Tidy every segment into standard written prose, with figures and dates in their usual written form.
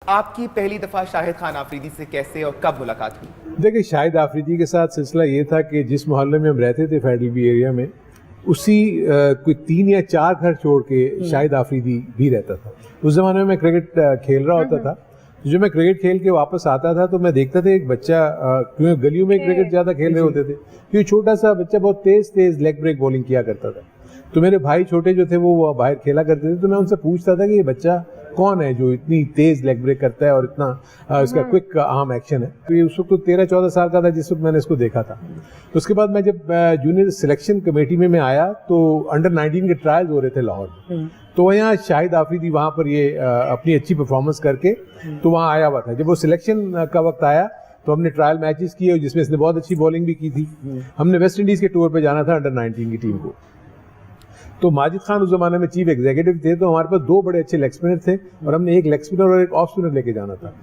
आपकी पहली दफा शाहिद खान आफरीदी से कैसे और कब मुलाकात हुई? देखिए, शाहिद आफरीदी के साथ सिलसिला ये था कि जिस मोहल्ले में हम रहते थे फैडलबी एरिया में, उसी कोई 3 या 4 घर छोड़ के शाहिद आफरीदी भी रहता था। उस ज़माने में मैं क्रिकेट खेल रहा होता था। जो मैं क्रिकेट खेल के वापस आता था तो मैं देखता था एक बच्चा, क्योंकि गलियों में क्रिकेट ज़्यादा खेल रहे होते थे, क्योंकि छोटा सा बच्चा बहुत तेज़ लेग ब्रेक बॉलिंग किया करता था। तो मेरे भाई छोटे जो थे वो बाहर खेला करते थे, तो मैं उनसे पूछता था कि ये बच्चा कौन है जो इतनी तेज़ लेग ब्रेक करता है और इतना इसका क्विक आर्म एक्शन है। तो ये उस वक्त तो 13-14 साल का था जिस वक्त मैंने इसको देखा था। उसके बाद मैं जब जूनियर सिलेक्शन कमेटी में मैं आया तो अंडर 19 के ट्रायल्स हो रहे थे लाहौर में, तो वहाँ शाहिद आफरीदी वहाँ पर ये अपनी अच्छी परफॉर्मेंस करके तो वहाँ आया हुआ था। जब वो सिलेक्शन का वक्त आया तो हमने ट्रायल मैचेस किए जिसमें इसने बहुत अच्छी बॉलिंग भी की थी। हमने वेस्ट इंडीज़ के टूर पर जाना था अंडर 19 की टीम को। तो माजिद खान उस जमाने में चीफ एग्जीक्यूटिव थे, तो हमारे पास 2 बड़े अच्छे लेग स्पिनर थे और हमने एक लेग स्पिनर और एक ऑफ स्पिनर लेके जाना था।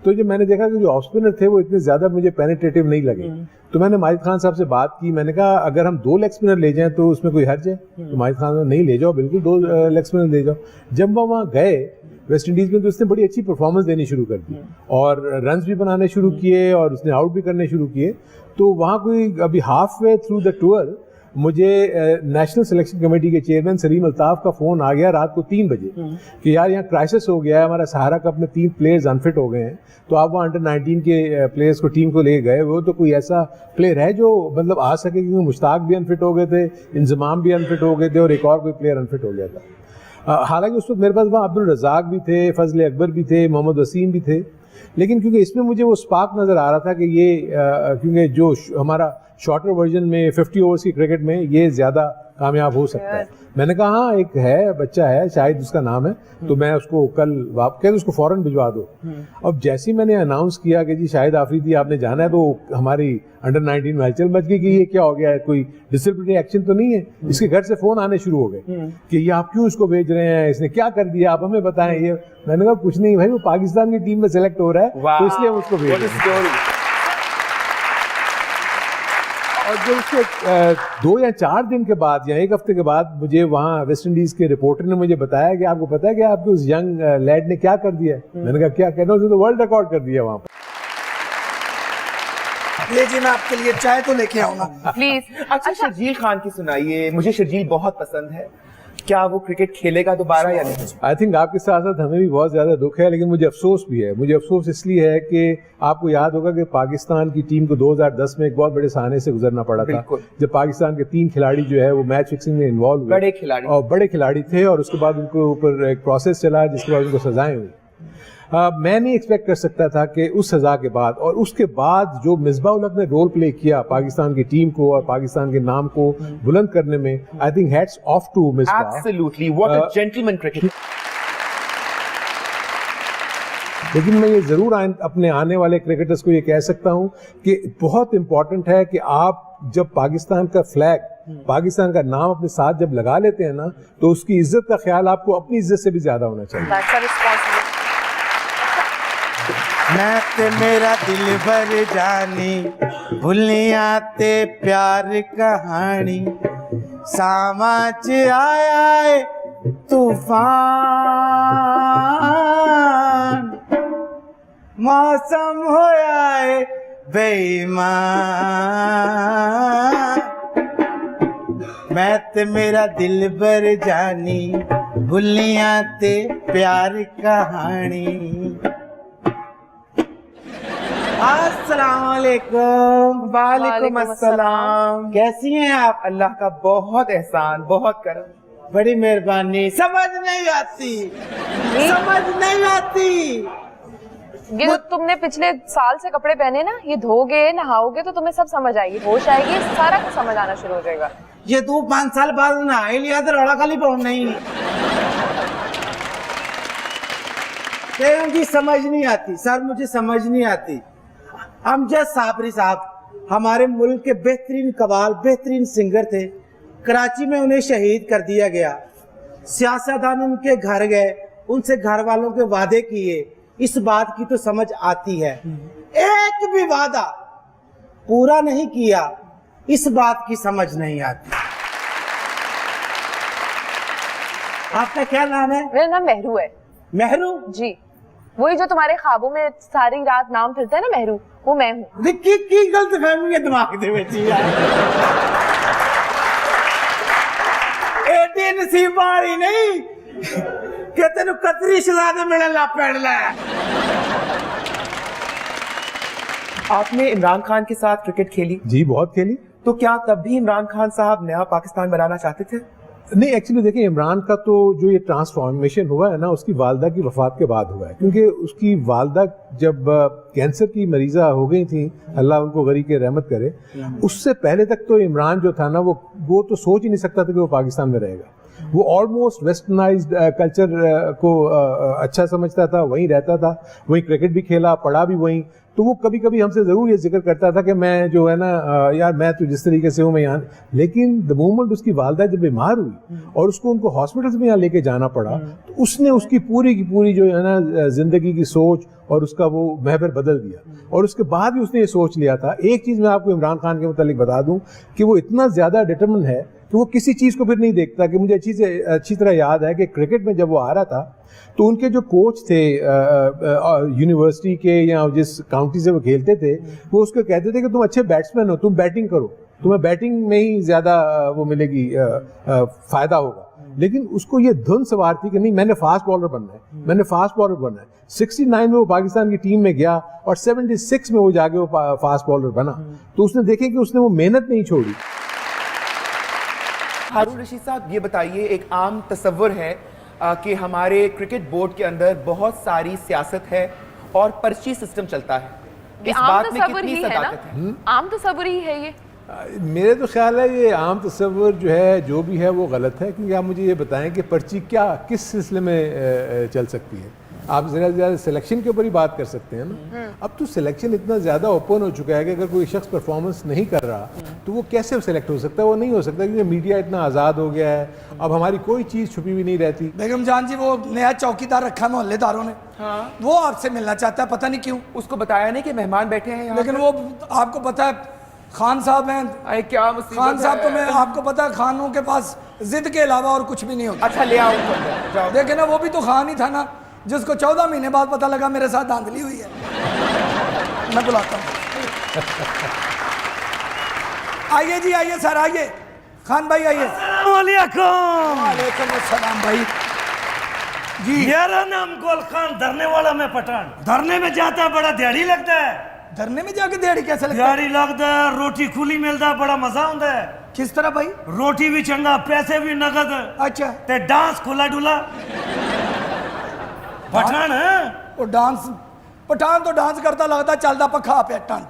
तो जब मैंने देखा कि जो ऑफ स्पिनर थे वो इतने ज़्यादा मुझे पेनिट्रेटिव नहीं लगे, तो मैंने माजिद खान साहब से बात की। मैंने कहा अगर हम 2 लेग स्पिनर ले जाएं तो उसमें कोई हर्ज है? तो माजिद खान ने नहीं, ले जाओ, बिल्कुल 2 लेग स्पिनर ले जाओ। जब वो वहाँ गए वेस्ट इंडीज़ में तो उसने बड़ी अच्छी परफॉर्मेंस देनी शुरू कर दी और रन्स भी बनाने शुरू किए और उसने आउट भी करने शुरू किए। तो वहाँ कोई अभी half way through the tour मुझे नेशनल सिलेक्शन कमेटी के चेयरमैन सलीम अल्ताफ का फ़ोन आ गया रात को 3 बजे कि यार यहाँ क्राइसिस हो गया है, हमारा सहारा कप में 3 प्लेयर्स अनफिट हो गए हैं, तो आप वहाँ अंडर 19 के प्लेयर्स को टीम को ले गए, वो तो कोई ऐसा प्लेयर है जो मतलब आ सके? क्योंकि मुश्ताक भी अनफिट हो गए थे, इंजमाम भी अनफिट हो गए थे और एक और कोई प्लेयर अनफिट हो गया था। हालांकि उस वक्त मेरे पास वहाँ अब्दुल रज़ाक भी थे, फजल अकबर भी थे, मोहम्मद वसीम भी थे, लेकिन क्योंकि इसमें मुझे वो स्पार्क नज़र आ रहा था कि ये क्योंकि जो हमारा शॉर्टर वर्जन में 50 ओवर्स की क्रिकेट में ये ज़्यादा कामयाब हो सकता है। मैंने कहा हाँ, एक है बच्चा है शायद उसका नाम है, तो मैं उसको कल वापस उसको फ़ौरन भिजवा दो। अब जैसे ही मैंने अनाउंस किया कि जी शाहिद आफरीदी आपने जाना है, तो हमारी अंडर 19 में हलचल मच गई कि ये क्या हो गया है, कोई डिसिप्लिनरी एक्शन तो नहीं है? इसके घर से फ़ोन आने शुरू हो गए कि ये आप क्यों इसको भेज रहे हैं, इसने क्या कर दिया, आप हमें बताएं। ये मैंने कहा कुछ नहीं भाई, वो पाकिस्तान की टीम में सेलेक्ट हो रहा है तो इसलिए हम उसको भेज रहे हैं। और जो उसके 2 या 4 दिन के बाद या 1 हफ्ते के बाद मुझे वहाँ वेस्ट इंडीज़ के रिपोर्टर ने मुझे बताया कि आपको पता है कि आपके उस यंग लैड ने क्या कर दिया है? मैंने कहा क्या कहना, उसने तो वर्ल्ड रिकॉर्ड कर दिया वहाँ पर। ये जी मैं आपके लिए चाय तो लेके आऊंगा प्लीज। अच्छा, शर्जील खान की सुनाइए, मुझे शर्जील बहुत पसंद है, क्या वो क्रिकेट खेलेगा दोबारा या नहीं? आई थिंक आपके साथ साथ हमें भी बहुत ज़्यादा दुख है, लेकिन मुझे अफसोस भी है। मुझे अफसोस इसलिए है कि आपको याद होगा कि पाकिस्तान की टीम को 2010 में एक बहुत बड़े सहाने से गुजरना पड़ा था, जब पाकिस्तान के 3 खिलाड़ी जो है वो मैच फिक्सिंग में इन्वॉल्व हुए, बड़े खिलाड़ी थे, और उसके बाद उनको ऊपर एक प्रोसेस चला जिसके बाद उनको सजाएं हुई। मैं नहीं एक्सपेक्ट कर सकता था कि उस सज़ा के बाद और उसके बाद जो मिसबाह-उल हक ने रोल प्ले किया पाकिस्तान की टीम को और पाकिस्तान के नाम को बुलंद करने में, I think hats off to Misbah. Absolutely, what a gentleman cricketer. लेकिन मैं ये ज़रूर अपने आने वाले क्रिकेटर्स को ये कह सकता हूँ कि बहुत इंपॉर्टेंट है कि आप जब पाकिस्तान का फ्लैग, पाकिस्तान का नाम अपने साथ जब लगा लेते हैं ना, तो उसकी इज्जत का ख्याल आपको अपनी इज्जत से भी ज़्यादा होना चाहिए। मैं ते मेरा दिल भर जानी भूलिया ते प्यार कहानी, सामाच आया है तूफान, मौसम होया है बेईमान, मैं ते मेरा दिल भर जानी भूलिया ते प्यार कहानी। अस्सलामुअलैकुम। वालेकुम अस्सलाम। कैसी हैं आप? अल्लाह का बहुत एहसान, बहुत करम। बड़ी मेहरबानी। समझ नहीं आती, समझ नहीं आती। ये तो तुमने पिछले साल से कपड़े पहने ना, ये धोगे नहाओगे तो तुम्हें सब समझ आएगी, होश आएगी, सारा कुछ समझ आना शुरू हो जाएगा। ये तू 5 साल बाद नहा ही लिया तो रोड़ा खाली पाउंड नहीं। जी समझ नहीं आती सर, मुझे समझ नहीं आती। अमजद साबरी साहब हमारे मुल्क के बेहतरीन कवाल, बेहतरीन सिंगर थे। कराची में उन्हें शहीद कर दिया गया। सियासतदान उनके घर गए, उनसे घर वालों के वादे किए, इस बात की तो समझ आती है। एक भी वादा पूरा नहीं किया, इस बात की समझ नहीं आती। आपका क्या नाम है? मेरा नाम मेहरू है। मेहरू जी। वही जो तुम्हारे ख्वाबों में सारी रात नाम फिरता है ना मेहरू, वो मैं हूँ। देखिए की गलतफहमी है दिमाग दे विच यार। एडी नसीब वाली नहीं कि तेन कतरी शहजादे मिलने लग पैणा। आपने इमरान खान के साथ क्रिकेट खेली, जी बहुत खेली। तो क्या तब भी इमरान खान साहब नया पाकिस्तान बनाना चाहते थे? नहीं, एक्चुअली देखिए, इमरान का तो जो ये ट्रांसफॉर्मेशन हुआ है ना, उसकी वालदा की वफात के बाद हुआ है, क्योंकि उसकी वालदा जब कैंसर की मरीजा हो गई थी, अल्लाह उनको गरी के रहमत करे, उससे पहले तक तो इमरान जो था ना, वो तो सोच ही नहीं सकता था कि वो पाकिस्तान में रहेगा। वो ऑलमोस्ट वेस्टर्नाइज्ड कल्चर को अच्छा समझता था, वहीं रहता था, वहीं क्रिकेट भी खेला, पढ़ा भी वहीं। तो वो कभी कभी हमसे ज़रूर ये जिक्र करता था कि मैं जो है ना यार, मैं तो जिस तरीके से हूँ मैं यहाँ, लेकिन द मोमेंट उसकी वालदा जब बीमार हुई और उसको उनको हॉस्पिटल्स में यहाँ लेके जाना पड़ा, तो उसने उसकी पूरी की पूरी जो है ना ज़िंदगी की सोच और उसका वो महवर बदल दिया। और उसके बाद भी उसने ये सोच लिया था। एक चीज़ मैं आपको इमरान खान के मुतालिक बता दूँ कि वो इतना ज़्यादा डिटरमिन है कि वो किसी चीज़ को फिर नहीं देखता। कि मुझे अच्छी तरह याद है कि क्रिकेट में जब वो आ रहा था, तो उनके जो कोच थे यूनिवर्सिटी के या जिस काउंटी से वो खेलते थे, वो उसको कहते थे कि तुम अच्छे बैट्समैन हो, तुम बैटिंग करो, तुम्हें बैटिंग में ही ज़्यादा वो मिलेगी, फ़ायदा होगा। लेकिन उसको ये धुन सवार थी कि नहीं, मैंने फास्ट बॉलर बनना है, मैंने फास्ट बॉलर बनना है। 69 में वो पाकिस्तान की टीम में गया और 76 में वो जाके वो फास्ट बॉलर बना। तो उसने देखे कि उसने वो मेहनत नहीं छोड़ी। हारून रशीद साहब, ये बताइए, एक आम तस्वर है कि हमारे क्रिकेट बोर्ड के अंदर बहुत सारी सियासत है और पर्ची सिस्टम चलता है। इस बात में कितनी सदाकत है? आम तस्वर ही है ये। मेरे तो ख्याल है ये आम तस्वर जो है, जो भी है वो गलत है। क्योंकि आप मुझे ये बताएं कि पर्ची क्या किस सिलसिले में चल सकती है। आप ज़्यादा से ज़्यादा सिलेक्शन के ऊपर ही बात कर सकते हैं ना। अब तो सिलेक्शन इतना ज़्यादा ओपन हो चुका है कि अगर कोई शख्स परफॉर्मेंस नहीं कर रहा तो वो कैसे सिलेक्ट हो सकता है? वो नहीं हो सकता, क्योंकि मीडिया इतना आज़ाद हो गया है। अब हमारी कोई चीज़ छुपी हुई नहीं रहती। बेगम जान जी, वो नया चौकीदार रखा मोहल्लेदारों ने, हाँ। वो आपसे मिलना चाहता है, पता नहीं क्यों। उसको बताया नहीं कि मेहमान बैठे हैं यहाँ लेकिन पर? वो आपको पता है खान साहब हैं। अरे क्या मुसीबत खान साहब तो है। मैं आपको पता है, खानों के पास जिद के अलावा और कुछ भी नहीं होता। अच्छा, ले आओ उनको अंदर, जाओ। देखे ना, वो भी तो खान ही था ना, जिसको 14 महीने बाद पता लगा मेरे साथ धांधली हुई है। मैं बुलाता हूँ। आइए जी, आइए सर, आइए। खान भाई आइए। वालेकुम अस्सलाम भाई जी। मेरा नाम गोल खान, धरने वाला मैं पठान। धरने में जाता है, बड़ा दिहाड़ी लगता है। धरने में जाके दिहाड़ी कैसे लगता है? दिहाड़ी लगता है, रोटी खुली मिलता है, बड़ा मजा आता है। किस तरह भाई? रोटी भी चंगा, पैसे भी नगद, अच्छा, ते डांस खुला डुला। पठान है वो डांस, पठान तो डांस करता लगता, चलता पखा पे टन